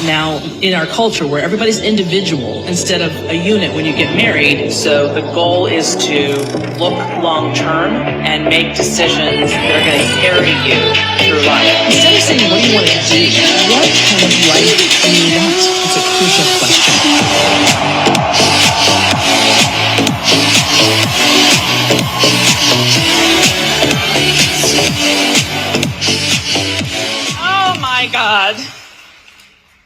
now in our culture where everybody's individual instead of a unit when you get married. So the goal is to look long term and make decisions that are going to carry you through life. Instead of saying, what do you want to do? What kind of life do you want? It's a crucial question. Oh my God.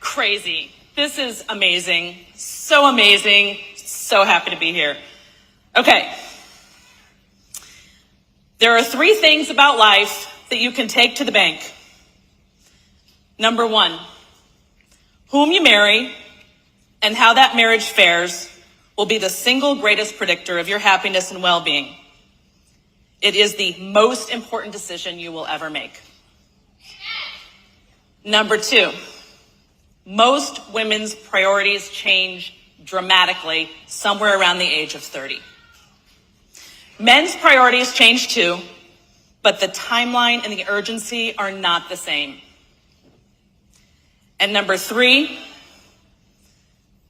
Crazy. This is amazing. So amazing. So happy to be here. Okay. There are 3 things about life that you can take to the bank. Number 1, whom you marry and how that marriage fares will be the single greatest predictor of your happiness and well-being. It is the most important decision you will ever make. Number 2, most women's priorities change dramatically somewhere around the age of 30. Men's priorities change too, but the timeline and the urgency are not the same. And number 3,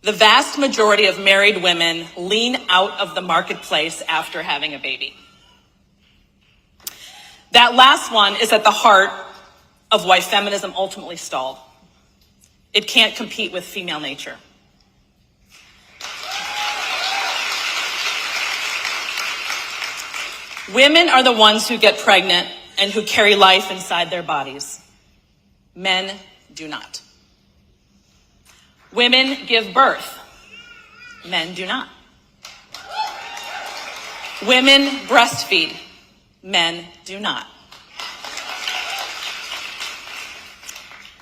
the vast majority of married women lean out of the marketplace after having a baby. That last one is at the heart of why feminism ultimately stalled. It can't compete with female nature. Women are the ones who get pregnant and who carry life inside their bodies. Men do not. Women give birth. Men do not. Women breastfeed. Men do not.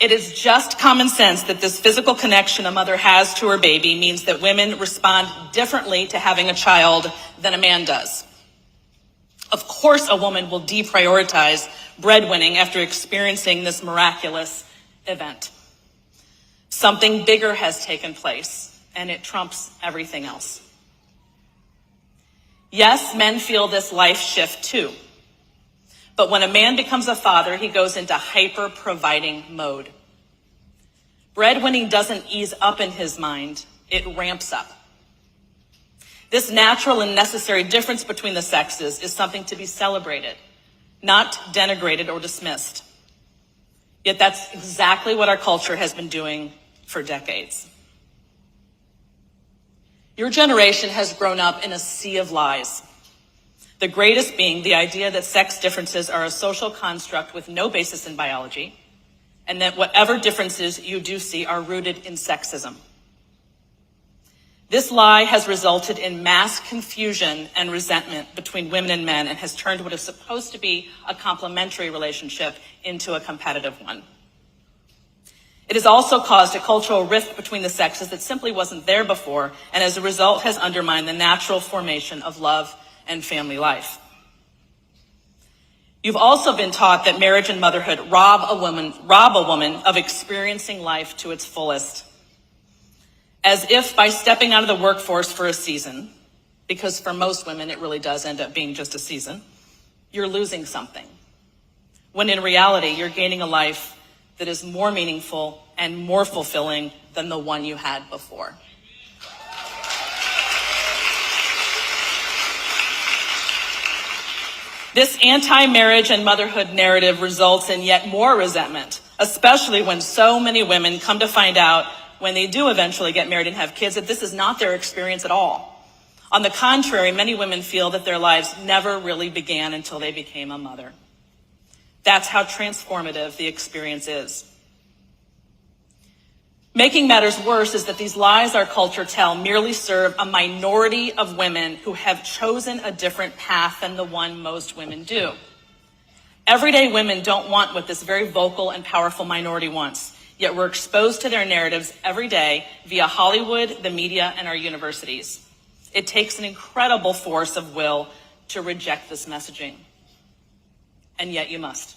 It is just common sense that this physical connection a mother has to her baby means that women respond differently to having a child than a man does. Of course, a woman will deprioritize breadwinning after experiencing this miraculous event. Something bigger has taken place, and it trumps everything else. Yes, men feel this life shift too. But when a man becomes a father, he goes into hyper-providing mode. Breadwinning doesn't ease up in his mind, it ramps up. This natural and necessary difference between the sexes is something to be celebrated, not denigrated or dismissed. Yet that's exactly what our culture has been doing for decades. Your generation has grown up in a sea of lies. The greatest being the idea that sex differences are a social construct with no basis in biology, and that whatever differences you do see are rooted in sexism. This lie has resulted in mass confusion and resentment between women and men and has turned what is supposed to be a complementary relationship into a competitive one. It has also caused a cultural rift between the sexes that simply wasn't there before, and as a result has undermined the natural formation of love and family life. You've also been taught that marriage and motherhood rob a woman of experiencing life to its fullest. As if by stepping out of the workforce for a season, because for most women it really does end up being just a season, you're losing something. When in reality, you're gaining a life that is more meaningful and more fulfilling than the one you had before. This anti-marriage and motherhood narrative results in yet more resentment, especially when so many women come to find out when they do eventually get married and have kids that this is not their experience at all. On the contrary, many women feel that their lives never really began until they became a mother. That's how transformative the experience is. Making matters worse is that these lies our culture tell merely serve a minority of women who have chosen a different path than the one most women do. Everyday women don't want what this very vocal and powerful minority wants, yet we're exposed to their narratives every day via Hollywood, the media, and our universities. It takes an incredible force of will to reject this messaging. And yet you must.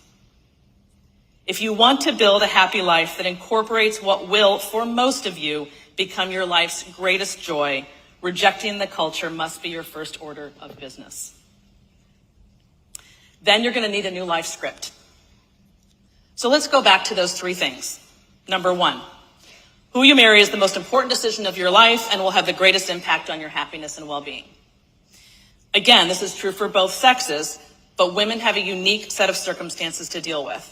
If you want to build a happy life that incorporates what will, for most of you, become your life's greatest joy, rejecting the culture must be your first order of business. Then you're going to need a new life script. So let's go back to those 3 things. Number 1, Who you marry is the most important decision of your life and will have the greatest impact on your happiness and well-being. Again, this is true for both sexes, but women have a unique set of circumstances to deal with.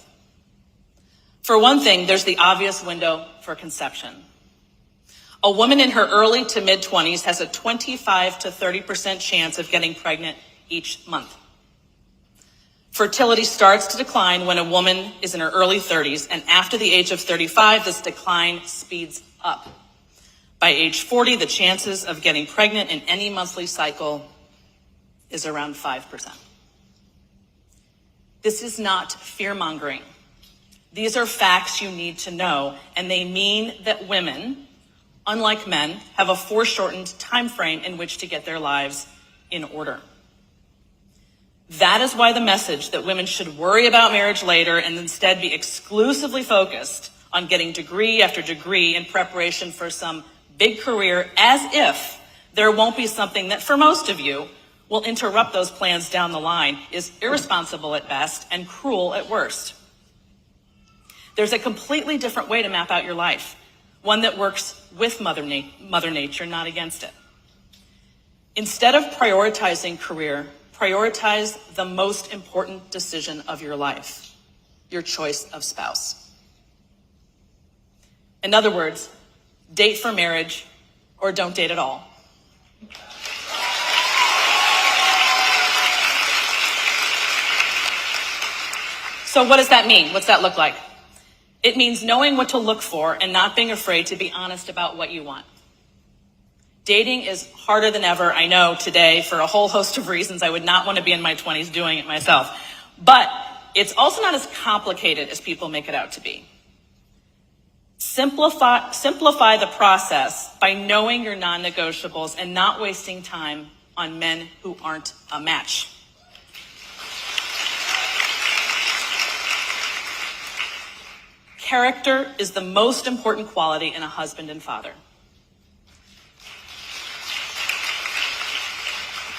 For one thing, there's the obvious window for conception. A woman in her early to mid-20s has a 25 to 30% chance of getting pregnant each month. Fertility starts to decline when a woman is in her early 30s, and after the age of 35, this decline speeds up. By age 40, the chances of getting pregnant in any monthly cycle is around 5%. This is not fear-mongering. These are facts you need to know, and they mean that women, unlike men, have a foreshortened time frame in which to get their lives in order. That is why the message that women should worry about marriage later and instead be exclusively focused on getting degree after degree in preparation for some big career, as if there won't be something that for most of you will interrupt those plans down the line, is irresponsible at best and cruel at worst. There's a completely different way to map out your life, one that works with Mother Nature, not against it. Instead of prioritizing career, prioritize the most important decision of your life, your choice of spouse. In other words, date for marriage or don't date at all. So what does that mean? What's that look like? It means knowing what to look for and not being afraid to be honest about what you want. Dating is harder than ever, I know, today, for a whole host of reasons. I would not want to be in my 20s doing it myself. But it's also not as complicated as people make it out to be. Simplify the process by knowing your non-negotiables and not wasting time on men who aren't a match. Character is the most important quality in a husband and father.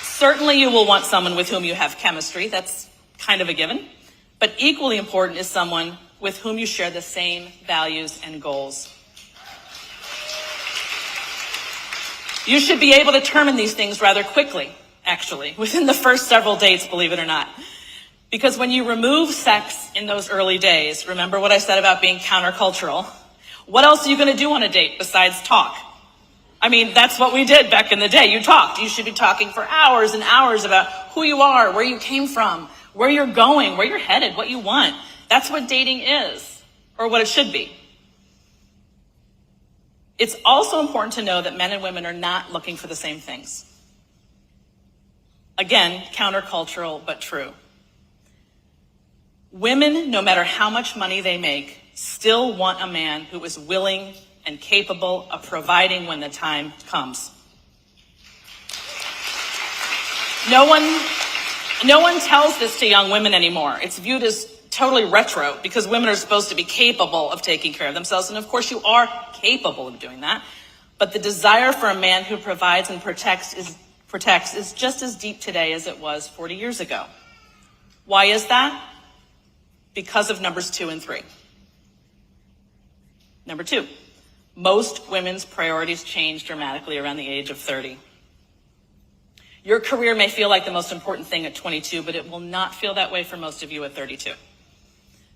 Certainly you will want someone with whom you have chemistry, that's kind of a given, but equally important is someone with whom you share the same values and goals. You should be able to determine these things rather quickly, actually, within the first several dates, believe it or not. Because when you remove sex in those early days, remember what I said about being countercultural, what else are you going to do on a date besides talk? I mean, that's what we did back in the day. You talked. You should be talking for hours and hours about who you are, where you came from, where you're going, where you're headed, what you want. That's what dating is, or what it should be. It's also important to know that men and women are not looking for the same things. Again, countercultural, but true. Women, no matter how much money they make, still want a man who is willing and capable of providing when the time comes. No one tells this to young women anymore. It's viewed as totally retro because women are supposed to be capable of taking care of themselves. And of course you are capable of doing that. But the desire for a man who provides and protects is just as deep today as it was 40 years ago. Why is that? Because of numbers 2 and 3. Number 2, most women's priorities change dramatically around the age of 30. Your career may feel like the most important thing at 22, but it will not feel that way for most of you at 32.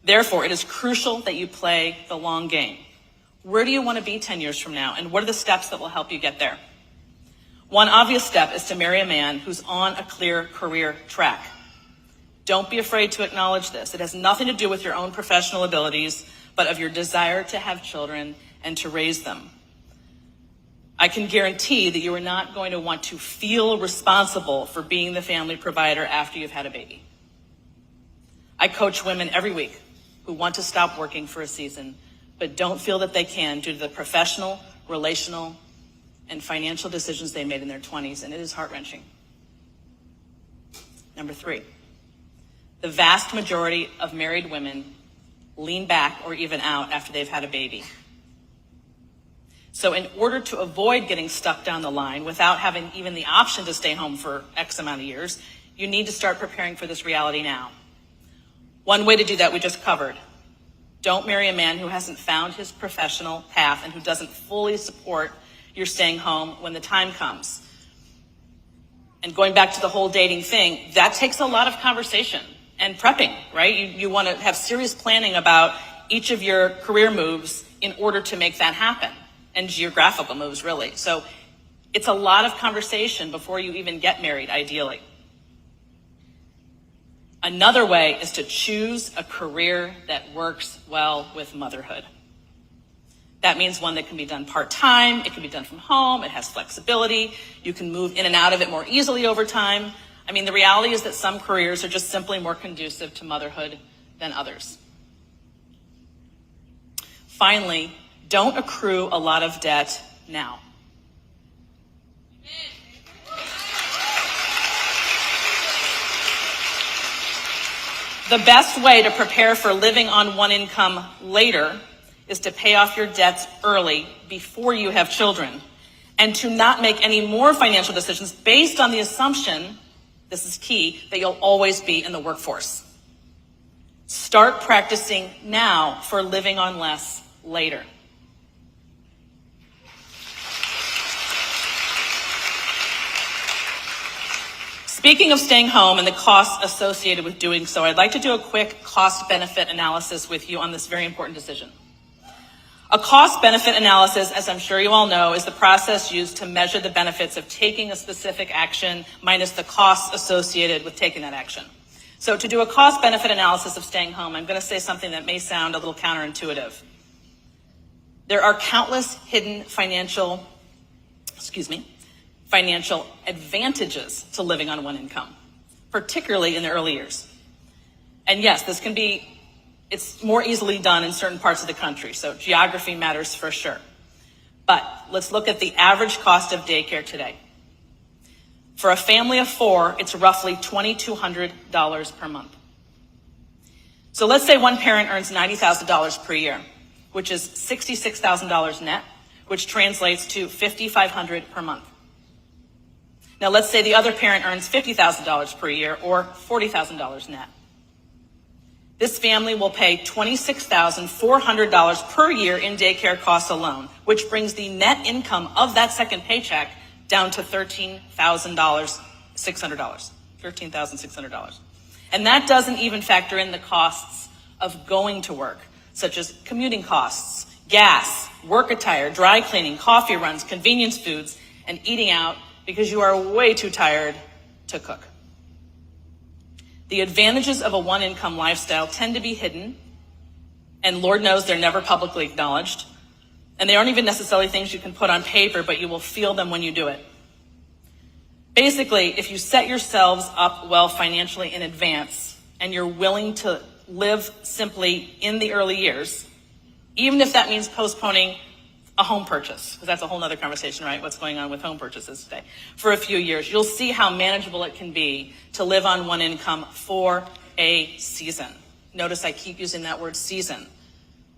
Therefore, it is crucial that you play the long game. Where do you want to be 10 years from now, and what are the steps that will help you get there? One obvious step is to marry a man who's on a clear career track. Don't be afraid to acknowledge this. It has nothing to do with your own professional abilities, but of your desire to have children and to raise them. I can guarantee that you are not going to want to feel responsible for being the family provider after you've had a baby. I coach women every week who want to stop working for a season, but don't feel that they can due to the professional, relational, and financial decisions they made in their 20s, and it is heart-wrenching. Number 3. The vast majority of married women lean back or even out after they've had a baby. So in order to avoid getting stuck down the line without having even the option to stay home for X amount of years, you need to start preparing for this reality now. One way to do that we just covered. Don't marry a man who hasn't found his professional path and who doesn't fully support your staying home when the time comes. And going back to the whole dating thing, that takes a lot of conversation and prepping, right? You want to have serious planning about each of your career moves in order to make that happen, and geographical moves, really. So it's a lot of conversation before you even get married, ideally. Another way is to choose a career that works well with motherhood. That means one that can be done part-time, it can be done from home, it has flexibility, you can move in and out of it more easily over time. I mean, the reality is that some careers are just simply more conducive to motherhood than others. Finally, don't accrue a lot of debt now. The best way to prepare for living on one income later is to pay off your debts early before you have children, and to not make any more financial decisions based on the assumption, this is key, that you'll always be in the workforce. Start practicing now for living on less later. Speaking of staying home and the costs associated with doing so, I'd like to do a quick cost-benefit analysis with you on this very important decision. A cost-benefit analysis, as I'm sure you all know, is the process used to measure the benefits of taking a specific action minus the costs associated with taking that action. So to do a cost-benefit analysis of staying home, I'm going to say something that may sound a little counterintuitive. There are countless hidden financial advantages to living on one income, particularly in the early years. And yes, it's more easily done in certain parts of the country, so geography matters for sure. But let's look at the average cost of daycare today. For a family of 4, it's roughly $2,200 per month. So let's say one parent earns $90,000 per year, which is $66,000 net, which translates to $5,500 per month. Now let's say the other parent earns $50,000 per year, or $40,000 net. This family will pay $26,400 per year in daycare costs alone, which brings the net income of that second paycheck down to $13,600. And that doesn't even factor in the costs of going to work, such as commuting costs, gas, work attire, dry cleaning, coffee runs, convenience foods, and eating out because you are way too tired to cook. The advantages of a one-income lifestyle tend to be hidden, and Lord knows they're never publicly acknowledged, and they aren't even necessarily things you can put on paper, but you will feel them when you do it. Basically, if you set yourselves up well financially in advance, and you're willing to live simply in the early years, even if that means postponing a home purchase, because that's a whole other conversation, right? What's going on with home purchases today? For a few years, you'll see how manageable it can be to live on one income for a season. Notice I keep using that word season.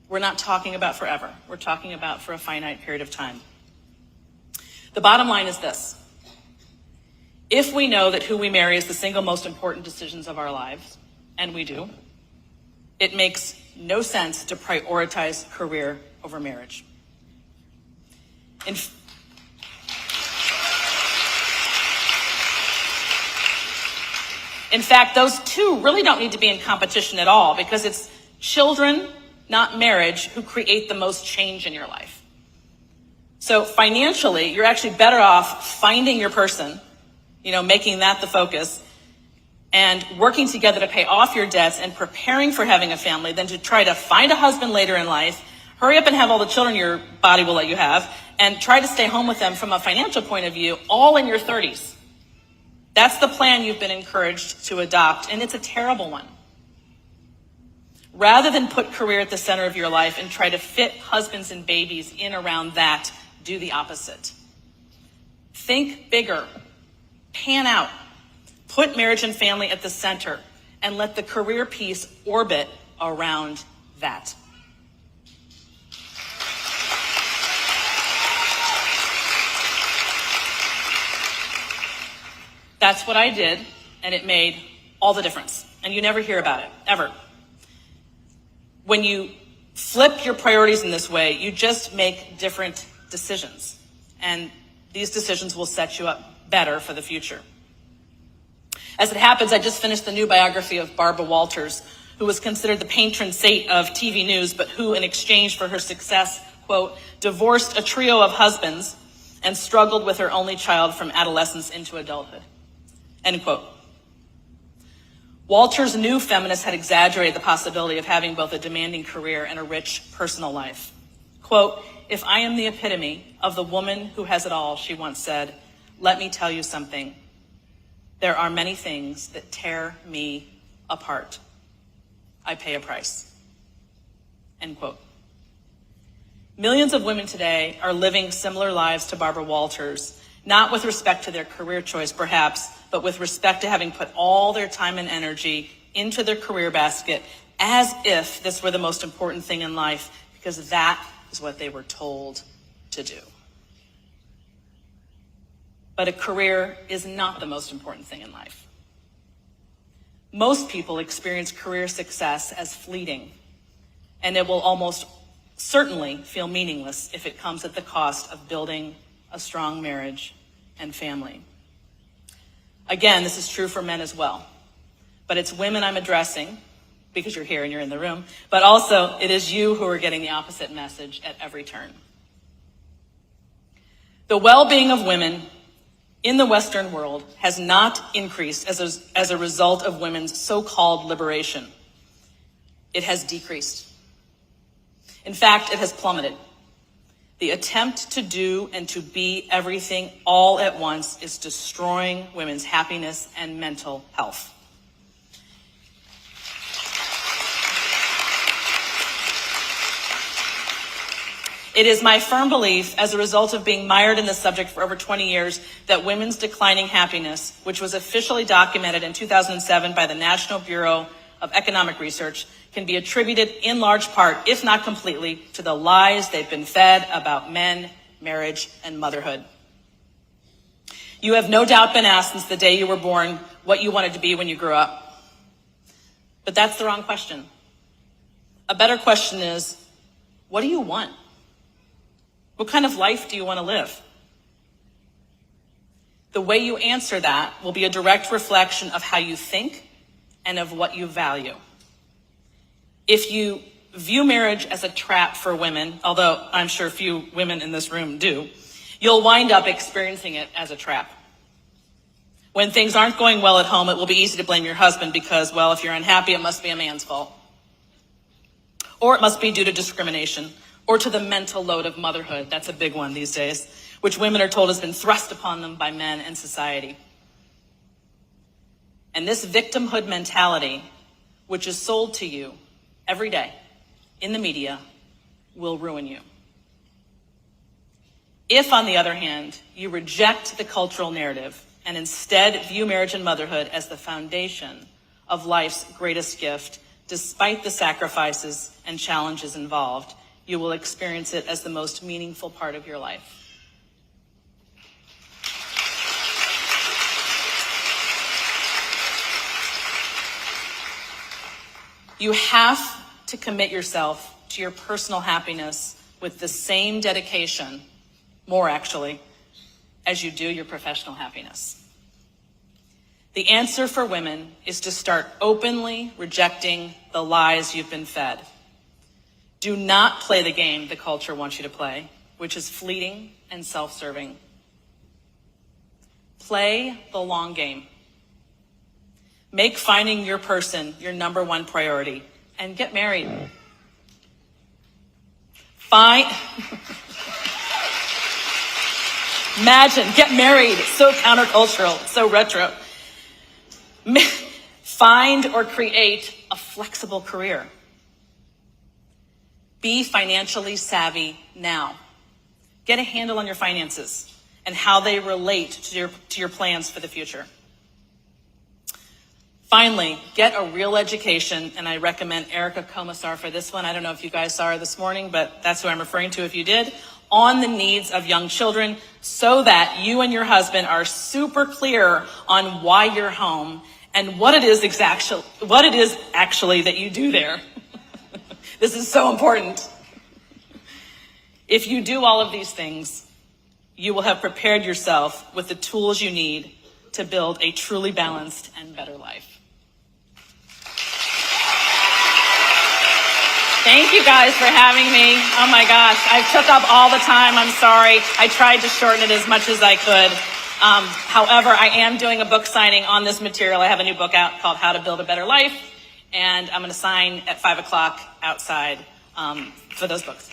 We're not talking about forever. We're talking about for a finite period of time. The bottom line is this. If we know that who we marry is the single most important decisions of our lives, and we do, it makes no sense to prioritize career over marriage. In fact, those two really don't need to be in competition at all, because it's children, not marriage, who create the most change in your life. So financially, you're actually better off finding your person, making that the focus, and working together to pay off your debts and preparing for having a family than to try to find a husband later in life, hurry up and have all the children your body will let you have, and try to stay home with them from a financial point of view, all in your 30s. That's the plan you've been encouraged to adopt, and it's a terrible one. Rather than put career at the center of your life and try to fit husbands and babies in around that, do the opposite. Think bigger, pan out, put marriage and family at the center, and let the career piece orbit around that. That's what I did, and it made all the difference. And you never hear about it, ever. When you flip your priorities in this way, you just make different decisions. And these decisions will set you up better for the future. As it happens, I just finished the new biography of Barbara Walters, who was considered the patron saint of TV news, but who, in exchange for her success, quote, divorced a trio of husbands and struggled with her only child from adolescence into adulthood, end quote. Walters knew feminists had exaggerated the possibility of having both a demanding career and a rich personal life. Quote, if I am the epitome of the woman who has it all, she once said, let me tell you something. There are many things that tear me apart. I pay a price, end quote. Millions of women today are living similar lives to Barbara Walters, not with respect to their career choice, perhaps, but with respect to having put all their time and energy into their career basket as if this were the most important thing in life, because that is what they were told to do. But a career is not the most important thing in life. Most people experience career success as fleeting, and it will almost certainly feel meaningless if it comes at the cost of building a strong marriage and family. Again, this is true for men as well, but it's women I'm addressing because you're here and you're in the room, but also it is you who are getting the opposite message at every turn. The well-being of women in the Western world has not increased as a result of women's so-called liberation. It has decreased. In fact, it has plummeted. The attempt to do and to be everything all at once is destroying women's happiness and mental health. It is my firm belief, as a result of being mired in this subject for over 20 years, that women's declining happiness, which was officially documented in 2007 by the National Bureau of Economic Research, can be attributed in large part, if not completely, to the lies they've been fed about men, marriage, and motherhood. You have no doubt been asked since the day you were born what you wanted to be when you grew up. But that's the wrong question. A better question is, what do you want? What kind of life do you want to live? The way you answer that will be a direct reflection of how you think and of what you value. If you view marriage as a trap for women, although I'm sure few women in this room do, you'll wind up experiencing it as a trap. When things aren't going well at home, it will be easy to blame your husband because, well, if you're unhappy, it must be a man's fault. Or it must be due to discrimination, or to the mental load of motherhood. That's a big one these days, which women are told has been thrust upon them by men and society. And this victimhood mentality, which is sold to you every day in the media, will ruin you. If, on the other hand, you reject the cultural narrative and instead view marriage and motherhood as the foundation of life's greatest gift, despite the sacrifices and challenges involved, you will experience it as the most meaningful part of your life. You have to commit yourself to your personal happiness with the same dedication, more actually, as you do your professional happiness. The answer for women is to start openly rejecting the lies you've been fed. Do not play the game the culture wants you to play, which is fleeting and self-serving. Play the long game. Make finding your person your number one priority and get married. Imagine, get married. So countercultural, so retro. Find or create a flexible career. Be financially savvy now. Get a handle on your finances and how they relate to your plans for the future. Finally, get a real education, and I recommend Erica Komisar for this one. I don't know if you guys saw her this morning, but that's who I'm referring to if you did, on the needs of young children, so that you and your husband are super clear on why you're home and what it is actually that you do there. This is so important. If you do all of these things, you will have prepared yourself with the tools you need to build a truly balanced and better life. Thank you guys for having me. Oh my gosh, I took up all the time. I'm sorry. I tried to shorten it as much as I could. However, I am doing a book signing on this material. I have a new book out called How to Build a Better Life, and I'm going to sign at 5 o'clock outside for those books.